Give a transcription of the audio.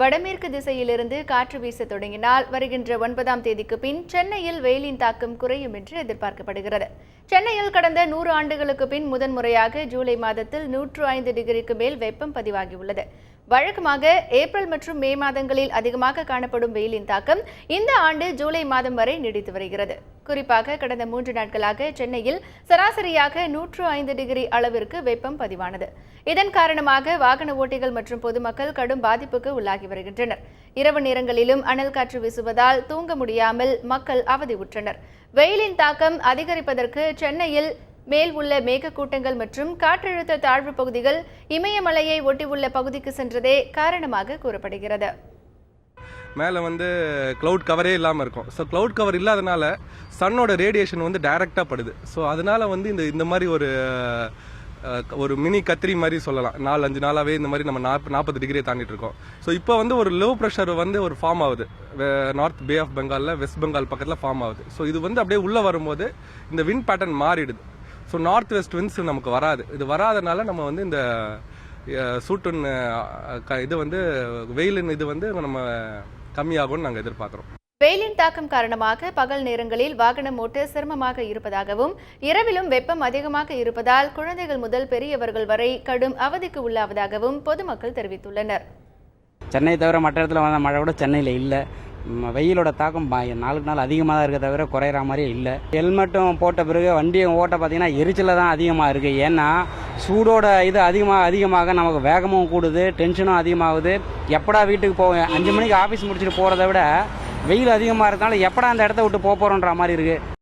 வடமேற்கு திசையிலிருந்து காற்று வீச தொடங்கினால் வருகின்ற 9ஆம் தேதிக்கு பின் சென்னையில் வெயிலின் தாக்கம் குறையும் என்று எதிர்பார்க்கப்படுகிறது. சென்னையில் கடந்த 100 ஆண்டுகளுக்கு பின் முதன்முறையாக ஜூலை மாதத்தில் 105 டிகிரிக்கு மேல் வெப்பம் பதிவாகியுள்ளது. வழக்கமாக ஏப்ரல் மற்றும் மே மாதங்களில் அதிகமாக காணப்படும் வெயிலின் தாக்கம் இந்த ஆண்டு ஜூலை மாதம் வரை நீடித்து வருகிறது. குறிப்பாக கடந்த 3 நாட்களாக சென்னையில் சராசரியாக 105 டிகிரி அளவிற்கு வெப்பம் பதிவானது. இதன் காரணமாக வாகன ஓட்டிகள் மற்றும் பொதுமக்கள் கடும் பாதிப்புக்கு உள்ளாகி வருகின்றனர். இரவு நேரங்களிலும் அனல் காற்று வீசுவதால் தூங்க முடியாமல் மக்கள் அவதியுற்றனர். வெயிலின் தாக்கம் அதிகரிப்பதற்கு சென்னையில் மேல் உள்ள மேகக்கூட்டங்கள் மற்றும் காற்றழுத்த தாழ்வு பகுதிகள் இமயமலையை ஒட்டியுள்ள பகுதிக்கு சென்றதே காரணமாக கூறப்படுகிறது. மேலே கிளவுட் கவரே இல்லாமல் இருக்கும். ஸோ கிளவுட் கவர் இல்லாதனால சன்னோட ரேடியேஷன் டைரெக்டாக படுது. ஸோ அதனால இந்த மாதிரி ஒரு மினி கத்திரி மாதிரி சொல்லலாம். 4-5 நாளாகவே இந்த மாதிரி நம்ம 40 டிகிரியை தாண்டிட்டு இருக்கோம். ஸோ இப்போ ஒரு லோ ப்ரெஷர் ஒரு ஃபார்ம் ஆகுது. நார்த் பே ஆஃப் பெங்காலில் வெஸ்ட் பெங்கால் பக்கத்தில் ஃபார்ம் ஆகுது. ஸோ இது அப்படியே உள்ளே வரும்போது இந்த விண்ட் பேட்டர்ன் மாறிடுது. ஸோ நார்த் வெஸ்ட் விண்ட்ஸ் நமக்கு வராது. இது வராதனால நம்ம இந்த சூட்டுன் வெயிலின் நம்ம கம்மியாகும்னு நாங்கள் எதிர்பார்க்குறோம். வெயிலின் தாக்கம் காரணமாக பகல் நேரங்களில் வாகனம் ஓட்ட சிரமமாக இருப்பதாகவும், இரவிலும் வெப்பம் அதிகமாக இருப்பதால் குழந்தைகள் முதல் பெரியவர்கள் வரை கடும் அவதிக்கு உள்ளாவதாகவும் பொதுமக்கள் தெரிவித்துள்ளனர். சென்னை தவிர மற்ற இடத்துல வந்த மழை கூட சென்னையில் இல்லை. வெயிலோட தாக்கம் நாளுக்கு நாள் அதிகமாக தான் இருக்க தவிர குறையிற மாதிரியே இல்லை. ஹெல்மெட்டும் போட்ட பிறகு வண்டியை ஓட்ட பார்த்தீங்கன்னா எரிச்சல தான் அதிகமாக இருக்குது. ஏன்னா சூடோட இது அதிகமாக நமக்கு வேகமும் கூடுது, டென்ஷனும் அதிகமாகுது. எப்படா வீட்டுக்கு போவேன், 5 மணிக்கு ஆஃபீஸ் முடிச்சுட்டு போகிறத விட வெயில் அதிகமாக இருக்கனால எப்படா அந்த இடத்த விட்டு போகிறோன்ற மாதிரி இருக்குது.